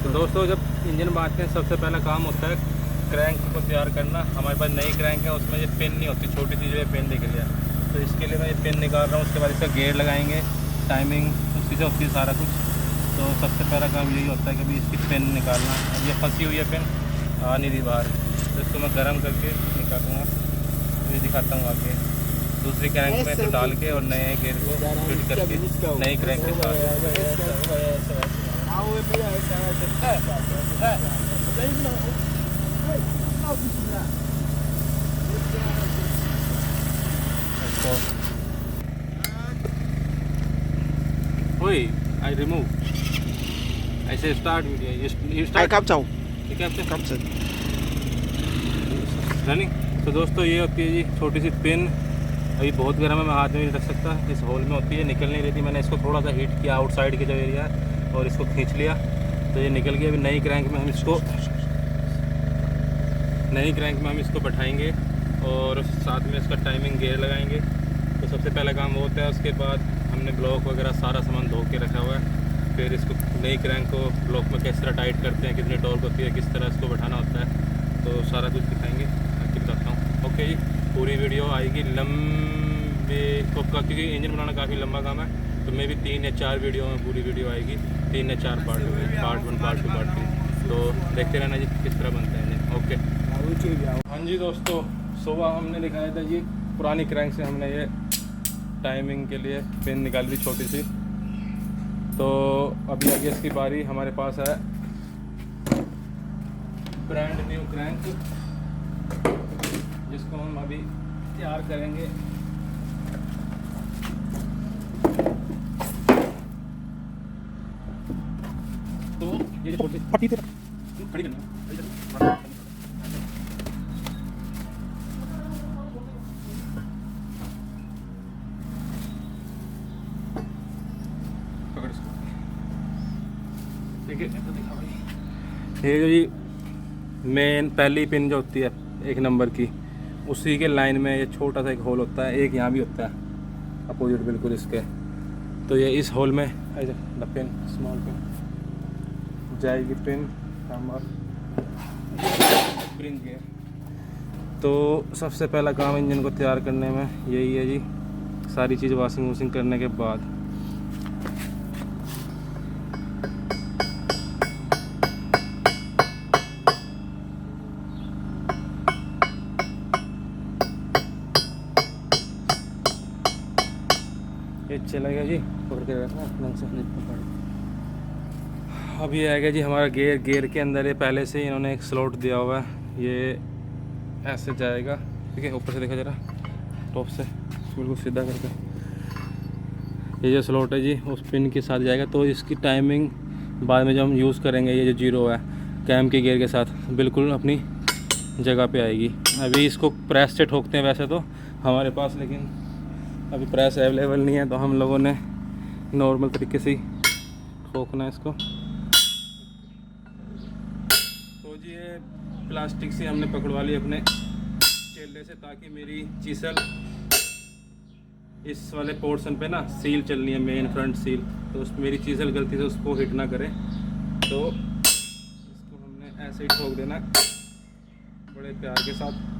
तो दोस्तों जब इंजन बांधते हैं सबसे पहला काम होता है क्रैंक को तैयार करना। हमारे पास नई क्रैंक है, उसमें ये पिन नहीं होती, छोटी सी जो है पिन दिख लिया, तो इसके लिए मैं ये पिन निकाल रहा हूँ। उसके बाद इसका गेयर लगाएंगे, टाइमिंग उसी से होती है सारा कुछ। तो सबसे पहला काम यही होता है कि अभी इसकी पिन निकालना। अब ये फंसी हुई है पिन, आ नहीं रही बाहर, तो इसको मैं गर्म करके निकालूँगा। तो ये दिखाता हूँ आगे दूसरी क्रैंक में इसको डाल के और नए गेयर को फिट करके नई क्रैंक के साथ। Wait, I remove. I say start video. You Ai start. cắm chồng. ये कैप्टन Cắm sừng. रनिंग। तो दोस्तों ये होती है जी छोटी सी पिन। अभी बहुत गर्म है, मैं हाथ में नहीं रख सकता, इस होल में होती है, निकल नहीं रही थी। मैंने इसको थोड़ा सा हीट किया आउटसाइड के जो एरिया है और इसको खींच लिया, तो ये निकल गया। अभी नई क्रैंक में हम इसको बैठाएंगे और साथ में इसका टाइमिंग गेयर लगाएंगे। तो सबसे पहला काम वो होता है। उसके बाद हमने ब्लॉक वगैरह सारा सामान धो के रखा हुआ है। फिर इसको नई क्रैंक को ब्लॉक में किस तरह टाइट करते हैं, कितनी टॉर्क होती है, किस तरह इसको बैठाना होता है, तो सारा कुछ दिखाएंगे, आगे बताता हूँ। ओके जी, पूरी वीडियो आएगी लंबे क्योंकि इंजन बनाना काफ़ी लंबा काम है, तो मे भी 3 या 4 वीडियो में पूरी वीडियो आएगी, 3 या 4 पार्ट में, पार्ट 1, पार्ट 2, पार्ट 3। तो देखते रहना जी किस तरह बनता है इंजन। ओके हाँ जी दोस्तों, सुबह हमने दिखाया था ये पुरानी क्रैंक से हमने ये टाइमिंग के लिए पिन निकाली थी छोटी सी। तो अभी आगे इसकी बारी हमारे पास है ब्रांड न्यू क्रैंक, जिसको हम अभी तैयार करेंगे। तो ये छोटी पट्टी तेरा. खड़ी करना पकड़ इसको, ठीक है। तो दिखा भाई, ये जो जी मेन पहली पिन जो होती है 1 नंबर की, उसी के लाइन में ये छोटा सा एक होल होता है, एक यहाँ भी होता है अपोजिट बिल्कुल इसके। तो ये इस होल में द पिन, स्मॉल पिन जाएगी, पिन नंबर स्प्रिंग गेयर। तो सबसे पहला काम इंजन को तैयार करने में यही है जी, सारी चीज़ वॉशिंग करने के बाद। ये चलेगा जी, पकड़ के रखना ढंग से। अब ये आएगा जी हमारा गेयर के अंदर ये पहले से ही इन्होंने एक स्लॉट दिया हुआ है, ये ऐसे जाएगा, ठीक है। ऊपर से देखा जरा, टॉप से बिल्कुल सीधा करके ये जो स्लॉट है जी उस पिन के साथ जाएगा। तो इसकी टाइमिंग बाद में जब हम यूज़ करेंगे, ये जो 0 है कैम के गियर के साथ बिल्कुल अपनी जगह पे आएगी। अभी इसको प्रेस से ठोकते हैं वैसे तो हमारे पास, लेकिन अभी प्रेस अवेलेबल नहीं है, तो हम लोगों ने नॉर्मल तरीके से ही ठोकना है इसको। तो जी ये प्लास्टिक से हमने पकड़वा ली अपने चेले से, ताकि मेरी चीसल इस वाले पोर्शन पे ना सील चलनी है, मेन फ्रंट सील, तो उस मेरी चीसल गलती से उसको हिट ना करे। तो इसको हमने ऐसे ही ठोक देना बड़े प्यार के साथ।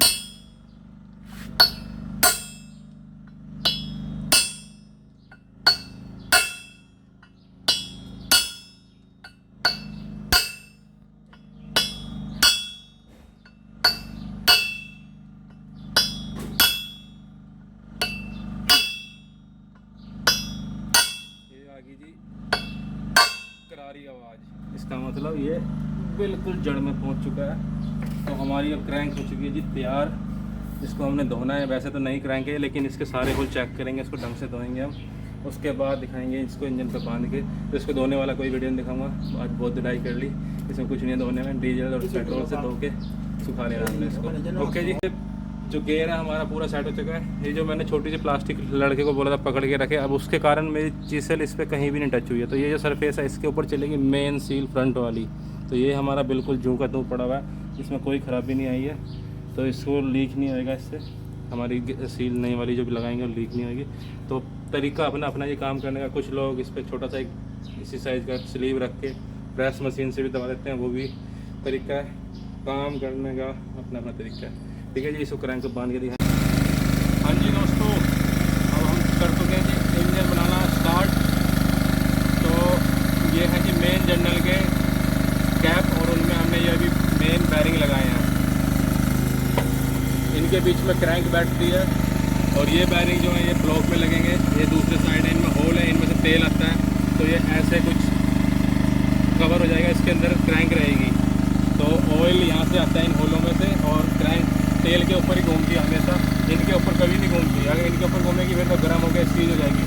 जी करारी आवाज़, इसका मतलब ये बिल्कुल जड़ में पहुंच चुका है। तो हमारी अब क्रैंक हो चुकी है जी तैयार। इसको हमने धोना है, वैसे तो नई क्रैंक है, लेकिन इसके सारे होल चेक करेंगे, इसको ढंग से धोएंगे हम। उसके बाद दिखाएंगे इसको इंजन पे बांध के। तो इसको धोने वाला कोई वीडियो नहीं दिखाऊंगा, आज बहुत धुलाई कर ली, इसमें कुछ नहीं है धोने में, डीजल और पेट्रोल से धो के सुखा लेना हमने इसको। ओके जी, जो गेयर है हमारा पूरा सेट हो चुका है। ये जो मैंने छोटी सी प्लास्टिक लड़के को बोला था पकड़ के रखे, अब उसके कारण मेरी चीसल इस पर कहीं भी नहीं टच हुई है। तो ये जो सरफेस है इसके ऊपर चलेगी मेन सील फ्रंट वाली, तो ये हमारा बिल्कुल जूं का तूं पड़ा हुआ है, इसमें कोई ख़राबी नहीं आई है, तो इसको लीक नहीं होएगा इससे। हमारी सील नई वाली जो भी लगाएंगे वो लीक नहीं होगी। तो तरीका अपना अपना ये काम करने का। कुछ लोग इस पर छोटा सा एक इसी साइज़ का स्लीव रख के प्रेस मशीन से भी दबा देते हैं, वो भी तरीका है काम करने का, अपना अपना तरीका है। ठीक है जी, इसको क्रैंक को बांध के दिखाएं। हाँ जी दोस्तों, अब हम कर चुके हैं जी इंजन बनाना स्टार्ट। तो ये है जी मेन जनरल के कैप, और उनमें हमने ये अभी मेन बैरिंग लगाए हैं। इनके बीच में क्रैंक बैठती है, और ये बैरिंग जो है ये ब्लॉक में लगेंगे। ये दूसरे साइड है, इनमें होल है, इनमें से तेल आता है, तो ये ऐसे कुछ कवर हो जाएगा, इसके अंदर क्रैंक रहेगी। तो ऑयल यहाँ से आता है इन होलों में से, और क्रैंक तेल के ऊपर ही घूमती है हमेशा, इनके ऊपर कभी नहीं घूमती। अगर इनके ऊपर घूमेगी फिर तो गर्म हो गया सीज हो जाएगी।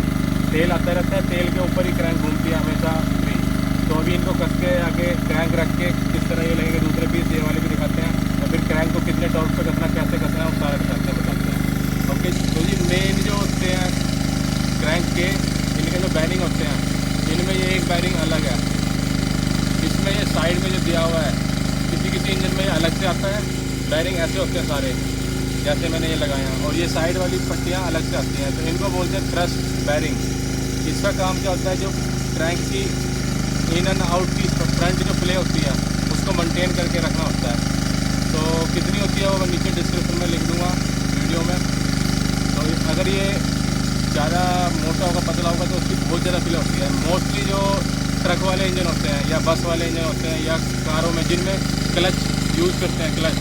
तेल आता रहता है, तेल के ऊपर ही क्रैंक घूमती है हमेशा भी। तो अभी इनको कस के आगे क्रैंक रख के किस तरह ये लगेंगे, दूसरे पीस ये वाले भी दिखाते हैं, और फिर क्रैंक को कितने टॉर्क पे कसना, कैसे कसना है, वो सारा बताते हैं। ओके, तो जी मेन जो होते हैं क्रैंक के, इनके जो बैरिंग होते हैं, इनमें ये एक बैरिंग अलग है। इसमें ये साइड में जो दिया हुआ है, किसी इंजन में ये अलग से आता है। बैरिंग ऐसे होते हैं सारे, जैसे मैंने ये लगाए हैं, और ये साइड वाली पट्टियाँ अलग से आती हैं, तो इनको बोलते हैं थ्रस्ट बैरिंग। इसका काम क्या होता है, जो क्रैंक की इन एंड आउट की फ्रंट जो प्ले होती है उसको मेंटेन करके रखना होता है। तो कितनी होती है वो मैं नीचे डिस्क्रिप्शन में लिख दूँगा वीडियो में। तो अगर ये ज़्यादा मोटा होगा, पतला होगा, तो उसकी बहुत ज़्यादा प्ले होती है। मोस्टली जो ट्रक वाले इंजन होते हैं या बस वाले इंजन होते हैं या कारों में जिनमें क्लच यूज़ करते हैं, क्लच,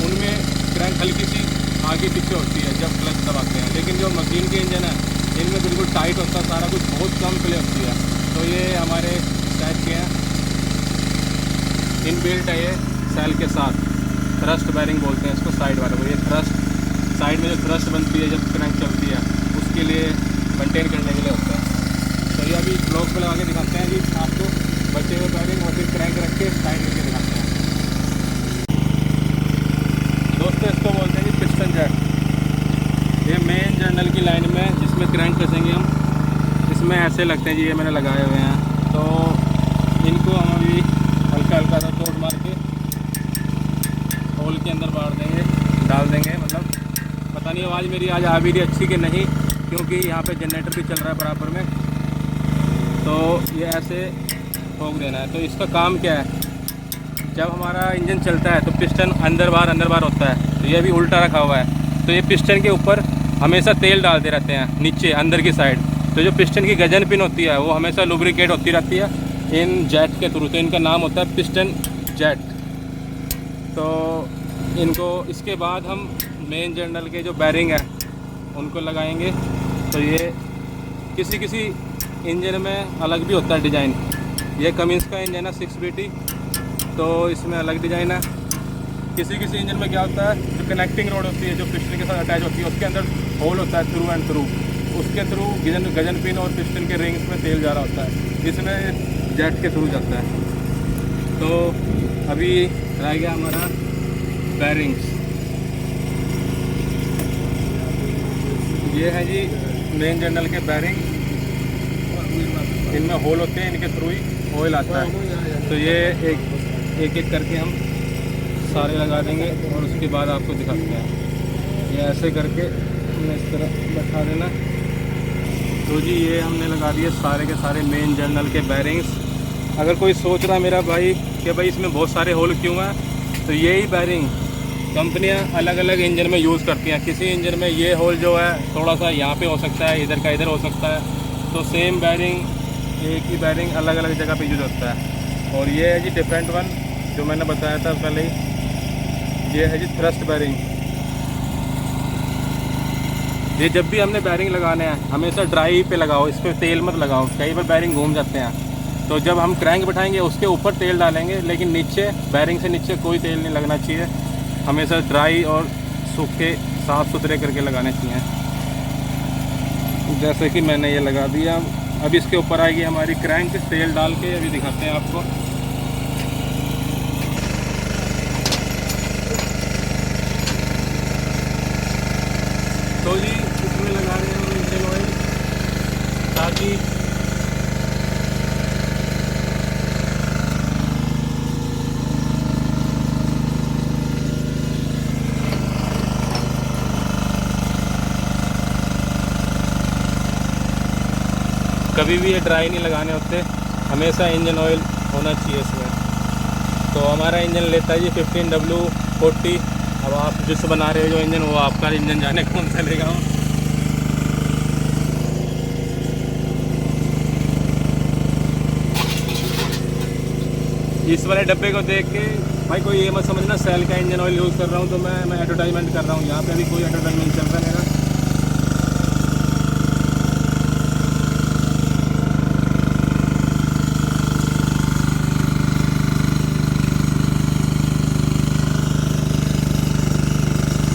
उनमें क्रैंक हल्की सी आगे पीछे होती है जब क्लच दबाते हैं। लेकिन जो मशीन के इंजन है इनमें बिल्कुल टाइट होता है सारा कुछ, बहुत कम प्ले होती है। तो ये हमारे टाइप के हैं, इनबिल्ट है ये सेल के साथ। थ्रस्ट बैरिंग बोलते हैं इसको, साइड वाले को। ये थ्रस्ट साइड में जो थ्रस्ट बनती है जब क्रैंक चलती है, उसके लिए मेंटेन करने के लिए होता है। तो ये अभी ब्लॉक पे लगा के दिखाते हैं जी आपको, बचे हुए बैरिंग, और फिर क्रैंक रख के साइड करके दिखाते हैं। दोस्तों इसको बोलते हैं जी पिस्टन जैक। ये मेन जर्नल की लाइन में जिसमें क्रैंक कसेंगे हम, इसमें ऐसे लगते हैं जी, ये मैंने लगाए हुए हैं। तो इनको हम अभी हल्का हल्का सा चोट मार के होल के अंदर बाढ़ देंगे, डाल देंगे। मतलब पता नहीं आवाज़ मेरी आज आ भी रही अच्छी कि नहीं, क्योंकि यहाँ पे जनरेटर भी चल रहा है बराबर में। तो ये ऐसे ठोक देना है। तो इसका काम क्या है, जब हमारा इंजन चलता है तो पिस्टन अंदर बाहर होता है, तो ये भी उल्टा रखा हुआ है। तो ये पिस्टन के ऊपर हमेशा तेल डालते रहते हैं नीचे अंदर की साइड। तो जो पिस्टन की गजन पिन होती है वो हमेशा लुब्रिकेट होती रहती है इन जेट के थ्रू। तो इनका नाम होता है पिस्टन जेट। तो इनको इसके बाद हम मेन जर्नल के जो बैरिंग है उनको लगाएंगे। तो ये किसी इंजन में अलग भी होता है डिज़ाइन। ये कमिंस का इंजन है 6BT, तो इसमें अलग डिज़ाइन है। किसी इंजन में क्या होता है, जो कनेक्टिंग रोड होती है जो पिस्टन के साथ अटैच होती है, उसके अंदर होल होता है थ्रू एंड थ्रू, उसके थ्रू गजन पिन और पिस्टन के रिंग्स में तेल जा रहा होता है, इसमें जेट के थ्रू जाता है। तो अभी रह गया हमारा बैरिंग्स। ये है जी मेन जर्नल के बैरिंग, इनमें होल होते हैं, इनके थ्रू ही ऑयल आता है। तो ये एक करके हम सारे लगा देंगे, और उसके बाद आपको दिखाते हैं। ये ऐसे करके हमने इस तरह बैठा देना। तो जी ये हमने लगा दिए सारे के सारे मेन जर्नल के बैरिंग्स। अगर कोई सोच रहा है मेरा भाई कि भाई इसमें बहुत सारे होल क्यों हैं, तो यही बैरिंग कंपनियां अलग अलग इंजन में यूज़ करती हैं। किसी इंजन में ये होल जो है थोड़ा सा यहाँ पे हो सकता है, इधर का इधर हो सकता है। तो सेम बैरिंग, एक ही बैरिंग अलग अलग जगह पे यूज होता है। और ये है जी डिफरेंट वन जो मैंने बताया था पहले ही, ये है जी थ्रस्ट बैरिंग। ये जब भी हमने बैरिंग लगाने हैं हमेशा ड्राई पे लगाओ, इस पर तेल मत लगाओ, कई बार बैरिंग घूम जाते हैं। तो जब हम क्रैंक बैठाएंगे उसके ऊपर तेल डालेंगे, लेकिन नीचे बैरिंग से नीचे कोई तेल नहीं लगना चाहिए। हमेशा ड्राई और सूखे साफ़ सुथरे करके लगाने चाहिए। जैसे कि मैंने ये लगा दिया। अब इसके ऊपर आएगी हमारी क्रैंक, तेल डाल के अभी दिखाते हैं आपको। तो जी इसमें लगा रहे हैं हम इंजन ऑयल, ताकि कभी भी ये ड्राई नहीं लगाने होते, हमेशा इंजन ऑयल होना चाहिए इसमें। तो हमारा इंजन लेता है जी 15W40। अब आप जिस बना रहे हो जो इंजन, वो आपका इंजन जाने कौन सा लेगा वो। इस वाले डब्बे को देख के भाई कोई ये मत समझना सेल का इंजन ऑयल यूज़ कर रहा हूँ तो मैं एडवर्टाइजमेंट कर रहा हूँ। यहाँ पे अभी कोई एडवर्टाइजमेंट चल रहा है।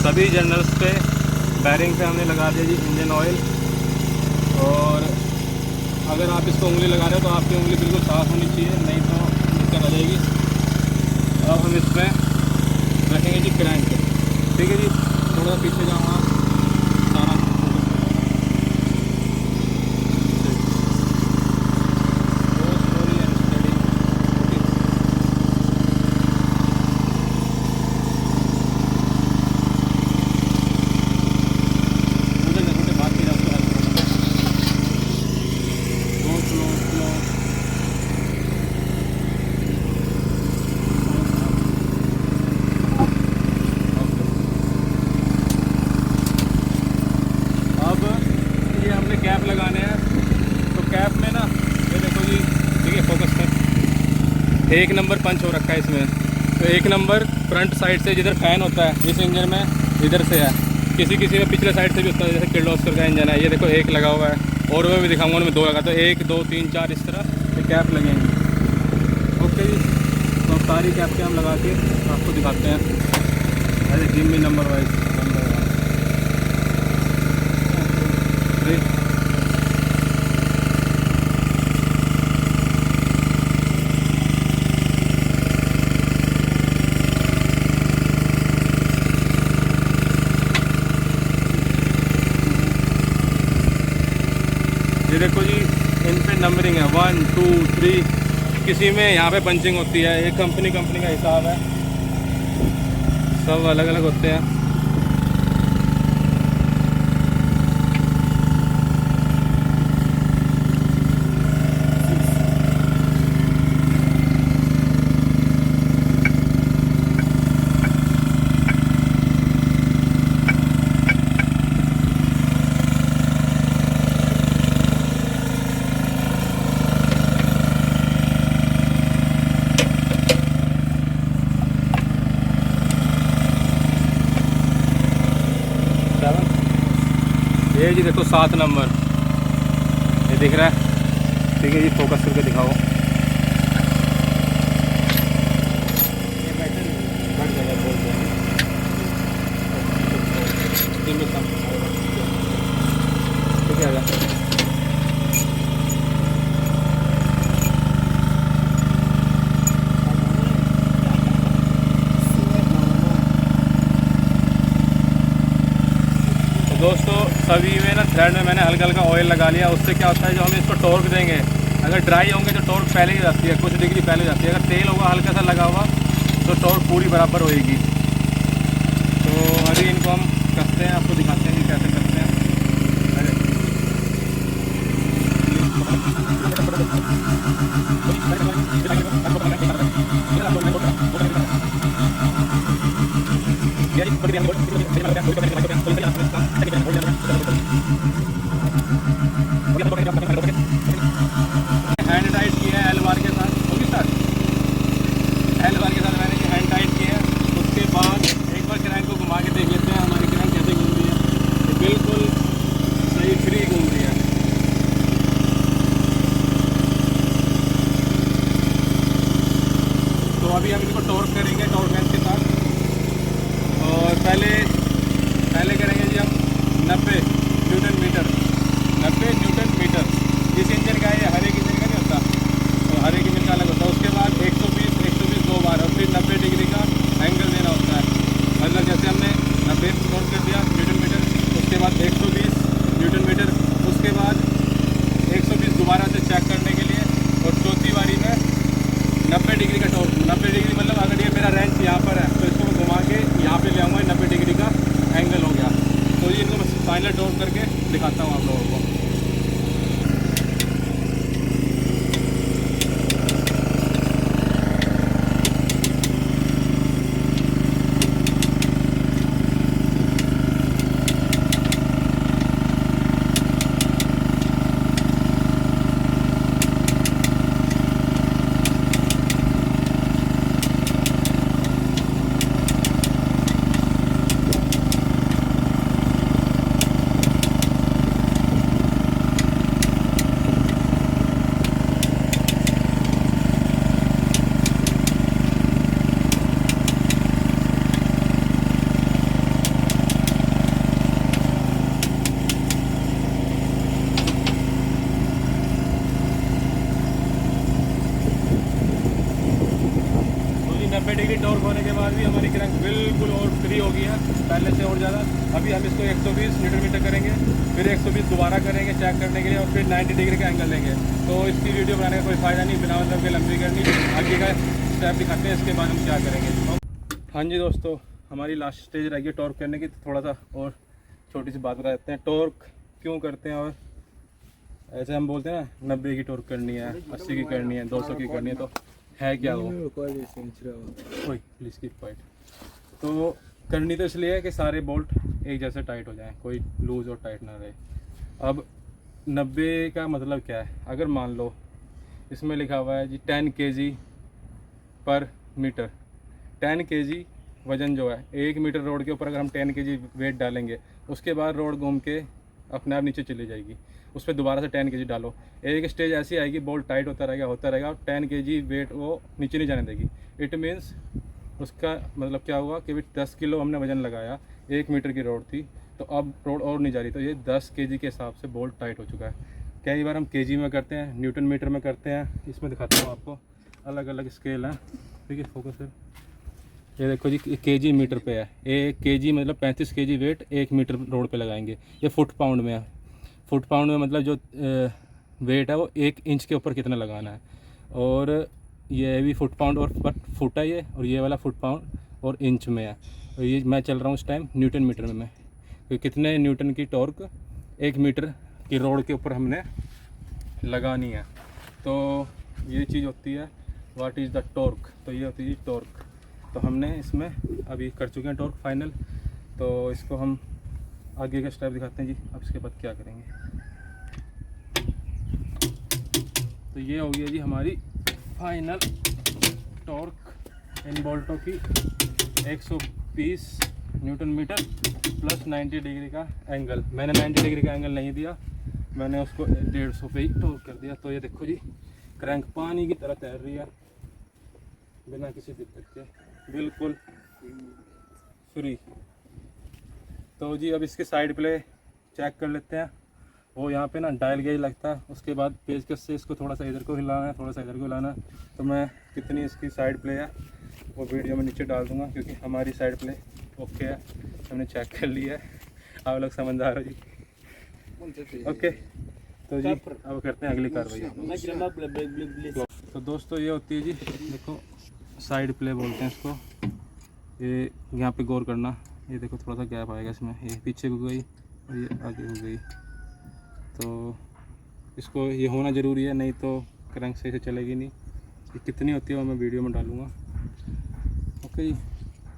सभी जनरल्स पे बैरिंग पे हमने लगा दिया जी इंजन ऑयल। और अगर आप इसको उंगली लगा रहे हो तो आपकी उंगली बिल्कुल साफ़ होनी चाहिए, नहीं तो दिक्कत आ जाएगी। अब हम इसमें रखेंगे जी क्रैंक। ठीक है जी, थोड़ा पीछे जाओ आप, सारा कैप लगाने हैं। तो कैप में ना ये देखो जी, ठीक है फोकस कर, 1 नंबर पंच हो रखा है इसमें। तो 1 नंबर फ्रंट साइड से जिधर फैन होता है इस इंजन में इधर से है, किसी में पिछले साइड से भी होता है, जैसे किर्लोस्कर का इंजन है ये देखो 1 लगा हुआ है, और वो भी दिखाऊंगा उनमें 2 लगा। तो 1 2 3 4 इस तरह ये कैप लगेंगे। ओके जी, तो सारी कैप के हम लगा के आपको दिखाते हैं। अरे जिम में नंबर वाइज ये देखो जी, इन पे नंबरिंग है 1 2 3, किसी में यहाँ पे पंचिंग होती है। एक कंपनी का हिसाब है, सब अलग अलग होते हैं। ये जी देखो 7 नंबर ये दिख रहा है। ठीक है जी, फोकस करके दिखाओ। ठीक है, दोस्तों सभी में ना थ्रेड में मैंने हल्का हल्का ऑयल लगा लिया। उससे क्या होता है, जो हम इसको टॉर्क देंगे, अगर ड्राई होंगे तो टॉर्क पहले ही जाती है, कुछ डिग्री पहले जाती है। अगर तेल होगा हल्का सा लगा हुआ तो टॉर्क पूरी बराबर होएगी। तो अभी इनको हम कसते हैं, आपको दिखाते हैं कि कैसे करते हैं। हैंड टाइट किया है एल बार के साथ, होगी सर एल बार के साथ मैंने ये हैंड टाइट किया है। उसके बाद एक बार क्रैंक को घुमा के देख लेते हैं हमारी क्रैंक कैसे घूम रही है। ये बिल्कुल सही फ्री घूम रही है। तो अभी हम इसको टॉर्क करेंगे टॉर्क के साथ। और पहले करेंगे जी हम 90 न्यूटन मीटर। 90 न्यूटन मीटर इस इंजन का, ये हर एक इंजन का नहीं होता, तो हर एक इंजन का अलग होता है। उसके बाद 120 2 बार, और फिर 90 डिग्री का एंगल देना होता है। मतलब जैसे हमने 90 नोट कर दिया न्यूटन मीटर, उसके बाद 120 न्यूटन मीटर, उसके बाद 120 दोबारा से चेक करने के लिए, और चौथी बारी में 90 डिग्री का टॉर्क। 90 डिग्री मतलब अगर ये मेरा रेंच यहाँ पर है तो इसको मैं घुमा के यहाँ पे ले आऊँगा, 90 डिग्री का एंगल हो गया। तो ये इनको मैं फाइनल टॉर्क करके दिखाता हूँ आप लोगों को। 90 डिग्री टॉर्क होने के बाद भी हमारी क्रैंक बिल्कुल और फ्री हो गई है पहले से और ज़्यादा। अभी हम इसको 120 न्यूटन मीटर करेंगे, फिर 120 दोबारा करेंगे चेक करने के लिए, और फिर 90 डिग्री का एंगल लेंगे। तो इसकी वीडियो बनाने का कोई फ़ायदा नहीं, बिना मतलब के लंबी करनी। आगे का स्टेप दिखाते हैं, इसके बाद हम क्या करेंगे। हाँ जी दोस्तों, हमारी लास्ट स्टेज रह गई टॉर्क करने की। थोड़ा सा और छोटी सी बात बता देते हैं, टॉर्क क्यों करते हैं। और ऐसे हम बोलते हैं ना 90 की टॉर्क करनी है, 80 की करनी है, 200 की करनी है, तो है क्या वो प्लीज़ कीप क्वाइट। तो करनी तो इसलिए है कि सारे बोल्ट एक जैसे टाइट हो जाएं, कोई लूज़ और टाइट ना रहे। अब 90 का मतलब क्या है, अगर मान लो इसमें लिखा हुआ है जी 10 kg पर मीटर। 10 kg वज़न जो है 1 मीटर रोड के ऊपर अगर हम 10 kg वेट डालेंगे, उसके बाद रोड घूम के अपने आप नीचे चली जाएगी, उस पर दोबारा से 10 kg डालो। एक स्टेज ऐसी आएगी, बोल्ट टाइट होता रहेगा और 10 kg वेट वो नीचे नहीं जाने देगी। इट मीन्स उसका मतलब क्या हुआ कि 10 किलो हमने वज़न लगाया, 1 मीटर की रोड थी, तो अब रोड और नहीं जा रही, तो ये 10 kg के हिसाब से बोल्ट टाइट हो चुका है। कई बार हम kg में करते हैं, न्यूटन मीटर में करते हैं। इसमें दिखाता हूँ आपको, अलग अलग स्केल है। ठीक है, फोकस सर। ये देखो जी, kg मीटर पे है। 1 kg मतलब 35 kg वेट 1 मीटर रोड पे लगाएंगे। ये फुट पाउंड में है। फुट पाउंड में मतलब जो वेट है वो 1 इंच के ऊपर कितना लगाना है। और ये भी फुट पाउंड और फुट है ये, और ये वाला फुट पाउंड और इंच में है। और ये मैं चल रहा हूँ इस टाइम न्यूटन मीटर में। तो कितने न्यूटन की टॉर्क 1 मीटर की रोड के ऊपर हमने लगानी है। तो ये चीज़ होती है व्हाट इज़ द टॉर्क। तो ये होती है टॉर्क। तो हमने इसमें अभी कर चुके हैं टॉर्क फाइनल। तो इसको हम आगे का स्टेप दिखाते हैं जी। अब इसके बाद क्या करेंगे, तो ये हो गया जी हमारी फाइनल टॉर्क इन बोल्टों की 120 न्यूटन मीटर प्लस 90 डिग्री का एंगल। मैंने 90 डिग्री का एंगल नहीं दिया, मैंने उसको 150 पे ही टॉर्क कर दिया। तो ये देखो जी, क्रैंक पानी की तरह तैर रही है बिना किसी दिक्कत के, बिल्कुल फ्री। तो जी अब इसके साइड प्ले चेक कर लेते हैं। वो यहाँ पे ना डायल गेज लगता है, उसके बाद पेचकस से इसको थोड़ा सा इधर को हिलाना है, थोड़ा सा इधर को हिलाना है। तो मैं कितनी इसकी साइड प्ले है वो वीडियो में नीचे डाल दूँगा, क्योंकि हमारी साइड प्ले ओके है, हमने चेक कर लिया है। आप लोग समझदार हो जी। ओके, तो जी अब करते हैं अगली कार्रवाई। तो दोस्तों ये होती है जी, देखो साइड प्ले बोलते हैं इसको। ये यहाँ पे गौर करना, ये देखो थोड़ा सा गैप आएगा इसमें, ये पीछे हो गई और ये आगे हो गई। तो इसको ये होना ज़रूरी है, नहीं तो क्रैंक सही से चलेगी नहीं। ये कितनी होती है वो मैं वीडियो में डालूँगा। ओके,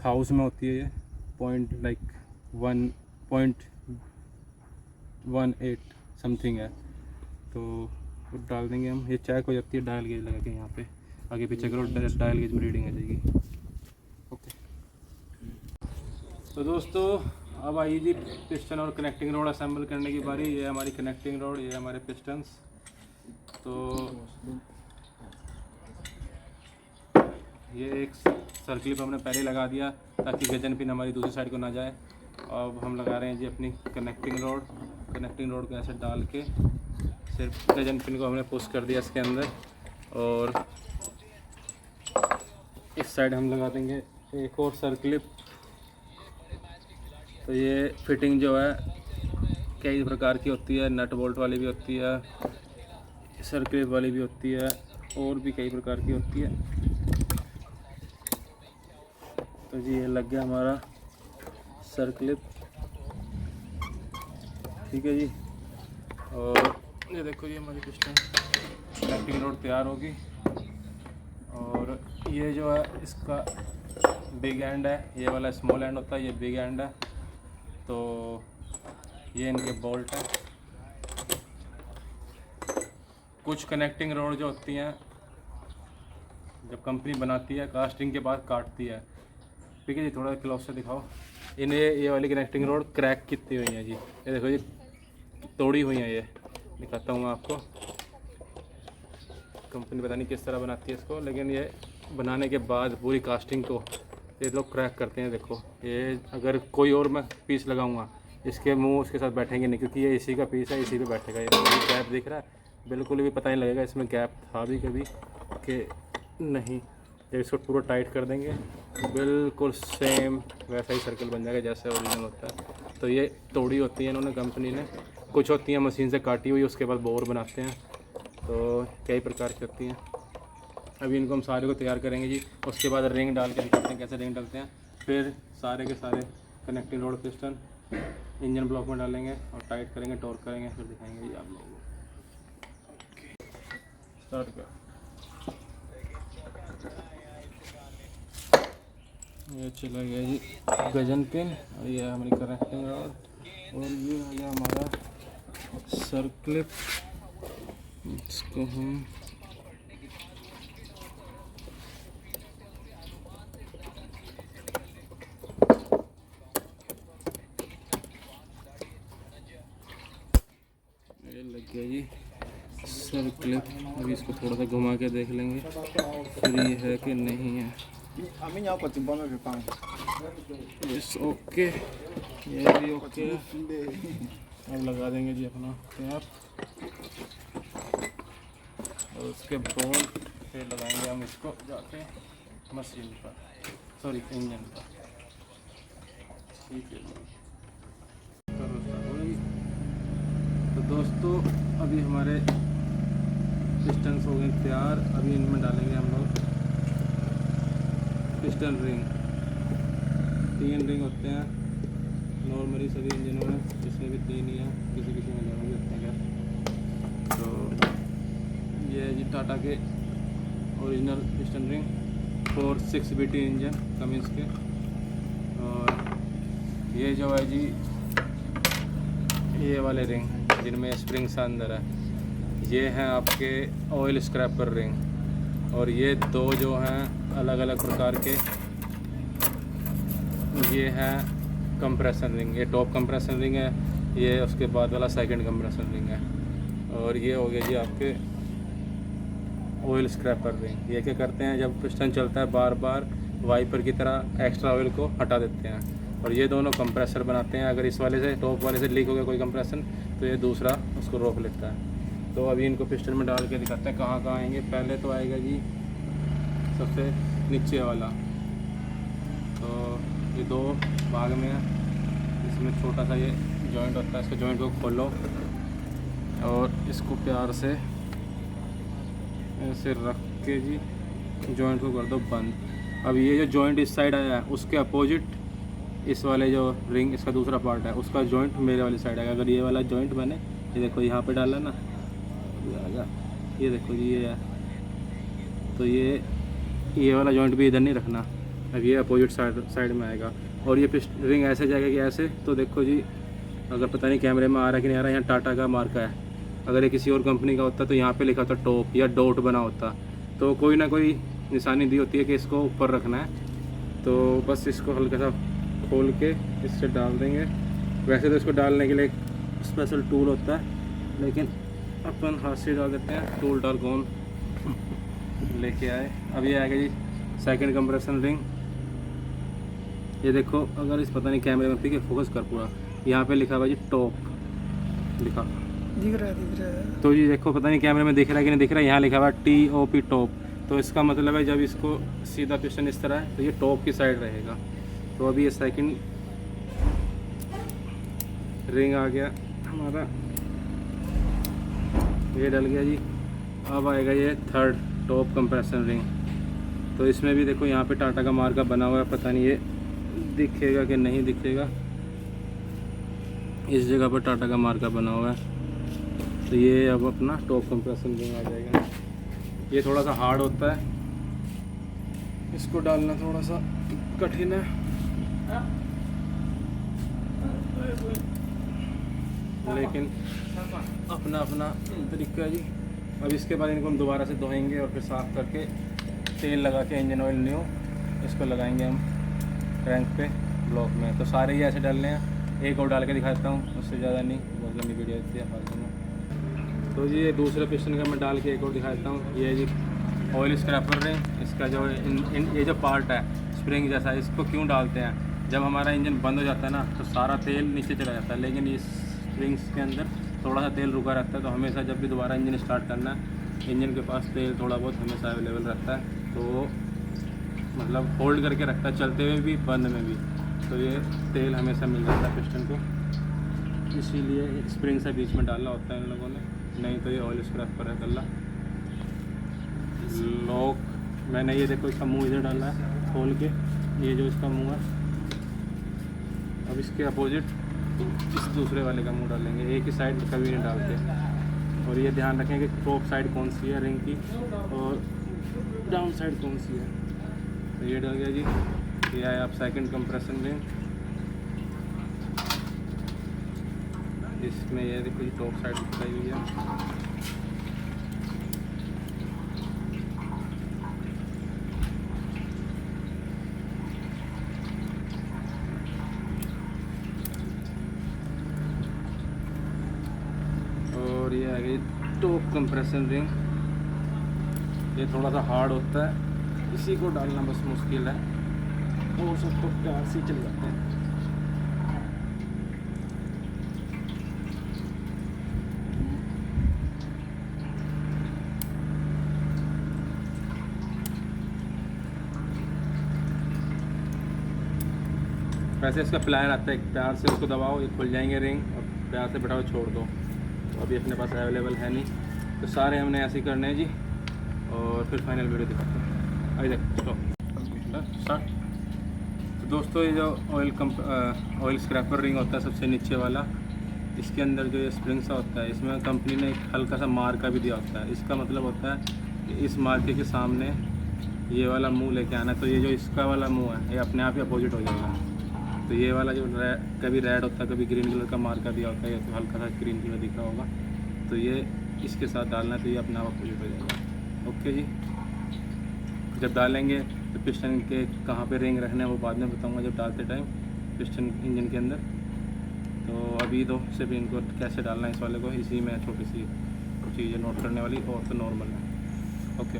1000 में होती है ये, पॉइंट लाइक 1.18 समथिंग है। तो वो डाल देंगे हम। ये चेक हो जाती है डायल गेज लगा के, यहाँ पे आगे पीछे करो, डायल गेज में रीडिंग आ जाएगी। ओके, तो दोस्तों अब आई जी पिस्टन और कनेक्टिंग रोड असेंबल करने की बारी। ये हमारी कनेक्टिंग रोड, ये हमारे पिस्टन्स। तो ये एक सर्कल क्लिप हमने पहले लगा दिया ताकि गजन पिन हमारी दूसरी साइड को ना जाए। अब हम लगा रहे हैं जी अपनी कनेक्टिंग रोड। कनेक्टिंग रोड को ऐसे डाल के सिर्फ गजन पिन को हमने पुश कर दिया इसके अंदर, और इस साइड हम लगा देंगे एक और सर्कल क्लिप। तो ये फिटिंग जो है कई प्रकार की होती है, नट बोल्ट वाली भी होती है, सर्कल क्लिप वाली भी होती है, और भी कई प्रकार की होती है। तो जी ये लग गया हमारा सर्कल क्लिप, ठीक है जी। और ये देखो जी हमारी पिस्टन कनेक्टिंग रोड तैयार होगी। और ये जो है इसका बिग एंड है, ये वाला स्मॉल एंड होता है, ये बिग एंड है। तो ये इनके बोल्ट है। कुछ कनेक्टिंग रोड जो होती हैं जब कंपनी बनाती है कास्टिंग के बाद काटती है, ठीक है जी। थोड़ा क्लोज से दिखाओ इन्हें। ये वाली कनेक्टिंग रोड क्रैक कितनी हुई हैं जी, ये देखो जी तोड़ी हुई हैं। ये दिखाता हूँ मैं आपको। कंपनी पता नहीं किस तरह बनाती है इसको, लेकिन ये बनाने के बाद पूरी कास्टिंग को ये लोग क्रैक करते हैं। देखो ये अगर कोई और मैं पीस लगाऊंगा, इसके मुंह उसके साथ बैठेंगे नहीं, क्योंकि ये इसी का पीस है, इसी पे बैठेगा। ये गैप दिख रहा है, बिल्कुल भी पता नहीं लगेगा इसमें गैप था भी कभी कि नहीं। जब इसको पूरा टाइट कर देंगे बिल्कुल सेम वैसा ही सर्कल बन जाएगा जैसे ओरिजिनल होता है। तो ये तोड़ी होती है इन्होंने कंपनी ने, कुछ होती हैं मशीन से काटी हुई, उसके बाद बोर बनाते हैं। तो कई प्रकार की होती हैं। अभी इनको हम सारे को तैयार करेंगे जी, उसके बाद रिंग डाल के दिखाते हैं कैसे रिंग डालते हैं। फिर सारे के सारे connecting road piston engine block में डालेंगे और टाइट करेंगे, टॉर्क करेंगे, फिर दिखाएंगे जी आप लोगों को। स्टार्ट कर। ये चला गया जी गजन पिन, और ये हमारी कनेक्टिंग रॉड, और ये आ गया हमारा सर्कलिप। इसको हम लग गया जी सर्कलिप। अभी इसको थोड़ा सा घुमा के देख लेंगे फिर ये है कि नहीं है। इस ओके, ये भी ओके। अब लगा देंगे जी अपना टैप, और उसके बाद फिर लगाएंगे हम इसको जाके मशीन पर, सॉरी इंजन पर। ठीक है, तो दोस्तों अभी हमारे पिस्टन्स हो गए तैयार। अभी इनमें डालेंगे हम लोग पिस्टन रिंग। 3 रिंग होते हैं नॉर्मली सभी इंजनों में, इसमें भी 3 ही हैं, किसी किसी में ज़्यादा भी होते हैं। तो ये है जी टाटा के original piston ring 4-6BT engine Cummins के। और ये जो है जी ये वाले रिंग जिनमें स्प्रिंग सा अंदर है, ये हैं आपके ऑयल स्क्रैपर रिंग। और ये 2 जो हैं अलग अलग प्रकार के, ये हैं कंप्रेशन रिंग। ये टॉप कंप्रेशन रिंग है, ये उसके बाद वाला सेकंड कंप्रेशन रिंग है। और ये हो गया जी आपके ऑयल स्क्रैपर रिंग। ये क्या करते हैं, जब पिस्टन चलता है बार बार वाइपर की तरह एक्स्ट्रा ऑयल को हटा देते हैं। और ये दोनों कंप्रेसर बनाते हैं। अगर इस वाले से टॉप वाले से लीक हो गया कोई कंप्रेशन, तो ये दूसरा उसको रोक लेता है। तो अभी इनको पिस्टन में डाल के दिखाते हैं कहाँ कहाँ आएंगे। पहले तो आएगा जी सबसे नीचे वाला, तो ये 2 भाग में है। इसमें छोटा सा ये जॉइंट होता है, इसके जॉइंट को खोलो और इसको प्यार से ऐसे रख के जी जॉइंट को कर दो बंद। अब ये जो जॉइंट इस साइड आया है उसके अपोजिट इस वाले जो रिंग इसका दूसरा पार्ट है उसका जॉइंट मेरे वाली साइड आएगा। अगर ये वाला जॉइंट मैंने ये देखो यहाँ पे डाला ना, ये देखो जी ये है, तो ये वाला जॉइंट भी इधर नहीं रखना। अब ये अपोजिट साइड में आएगा। और ये रिंग ऐसे जाएगा कि ऐसे, तो देखो जी अगर पता नहीं कैमरे में आ रहा है कि नहीं आ रहा है, यहाँ टाटा का मार्का है। अगर ये किसी और कंपनी का होता तो यहाँ पे लिखा होता टॉप या डॉट बना होता, तो कोई ना कोई निशानी दी होती है कि इसको ऊपर रखना है। तो बस इसको हल्का सा खोल के इससे डाल देंगे। वैसे तो इसको डालने के लिए एक स्पेशल टूल होता है, लेकिन अपन हाथ से डाल देते हैं। टूल डाल कौन लेके आए। अब ये आएगा जी सेकंड कंप्रेशन रिंग। ये देखो अगर इस पता नहीं कैमरे में, ठीक है फोकस कर पूरा, यहाँ पे लिखा हुआ जी टॉप लिखा दिख रहा है। तो ये देखो पता नहीं कैमरे में दिख रहा है कि नहीं दिख रहा है, यहाँ लिखा हुआ TOP टॉप। तो इसका मतलब है जब इसको सीधा पिस्टन इस तरह है तो ये टॉप की साइड रहेगा। तो अभी ये सेकंड रिंग आ गया हमारा, ये डल गया जी। अब आएगा ये थर्ड टॉप कंप्रेशन रिंग। तो इसमें भी देखो यहाँ पे टाटा का मार्का बना हुआ है, पता नहीं ये दिखेगा कि नहीं दिखेगा। इस जगह पर टाटा का मार्का बना हुआ है। तो ये अब अपना टॉप कंप्रेशन रिंग आ जाएगा। ये थोड़ा सा हार्ड होता है, इसको डालना थोड़ा सा कठिन है, लेकिन अपना अपना तरीका है जी। अब इसके बाद इनको हम दोबारा से धोएंगे और फिर साफ़ करके तेल लगा के इंजन ऑयल न्यू इसको लगाएंगे हम क्रैंक पे ब्लॉक में। तो सारे ही ऐसे डालने हैं। एक और डाल के दिखाता हूँ, उससे ज़्यादा नहीं, बहुत लंबी वीडियो होती है फालतू में। तो जी ये दूसरे पिस्टन का मैं डाल के एक और दिखाता हूँ। ये जी ऑयल स्क्रैपर रिंग, इसका जो ये जो पार्ट है स्प्रिंग जैसा, इसको क्यों डालते हैं, जब हमारा इंजन बंद हो जाता है ना तो सारा तेल नीचे चला जाता है, लेकिन इस स्प्रिंग्स के अंदर थोड़ा सा तेल रुका रहता है। तो हमेशा जब भी दोबारा इंजन स्टार्ट करना है, इंजन के पास तेल थोड़ा बहुत हमेशा अवेलेबल रहता है। तो मतलब होल्ड करके रखता है, चलते हुए भी बंद में भी। तो ये तेल हमेशा मिल जाता है पिस्टन को, इसीलिए स्प्रिंग से बीच में डालना होता है इन लोगों ने, नहीं तो ये ऑयल स्क्रैपर है कल्ला। लॉक मैंने ये देखो इसका मुंह इधर डाला है खोल के, ये जो इसका मुंह है। अब इसके अपोजिट इस दूसरे वाले का मुंह डालेंगे, एक ही साइड कभी नहीं डालते। और ये ध्यान रखें कि टॉप साइड कौन सी है रिंग की और डाउन साइड कौन सी है। तो ये डल गया जी, ये है आप सेकंड कंप्रेशन रिंग। इसमें ये देखो ये टॉप साइड दिखाई हुई है। और ये आ गई टॉप कंप्रेशन रिंग, ये थोड़ा सा हार्ड होता है, इसी को डालना बस मुश्किल है और सबको प्यार से चल जाते हैं। वैसे इसका प्लान आता है, प्यार से उसको दबाओ ये खुल जाएंगे रिंग, और प्यार से बैठाओ छोड़ दो। तो अभी अपने पास अवेलेबल है नहीं, तो सारे हमने ऐसे ही करने हैं जी। और फिर फाइनल वीडियो दिखाते हैं। अभी देख स्टॉप स्टार्ट। तो दोस्तों ये जो ऑयल स्क्रैपर रिंग होता है सबसे नीचे वाला, इसके अंदर जो ये स्प्रिंग सा होता है, इसमें कंपनी ने एक हल्का सा मार्का भी दिया होता है। इसका मतलब होता है कि इस मार्के के सामने ये वाला मुंह लेके आना, तो ये जो इसका वाला मुंह है ये अपने आप ही अपोजिट हो जाएगा। तो ये वाला जो कभी रेड होता है कभी ग्रीन कलर का मार्का दिया होता है, ये तो हल्का सा ग्रीन कलर दिख रहा होगा, तो ये इसके साथ डालना है, तो ये अपने आप अपोजिट हो जाएगा। ओके जी, जब डालेंगे तो पिस्टन के कहाँ पे रिंग रखना है वो बाद में बताऊंगा जब डालते टाइम पिस्टन इंजन के अंदर। तो अभी तो सिर्फ इनको कैसे डालना है इस वाले को, इसी में छोटी सी चीज़ें नोट करने वाली, और तो नॉर्मल है। ओके।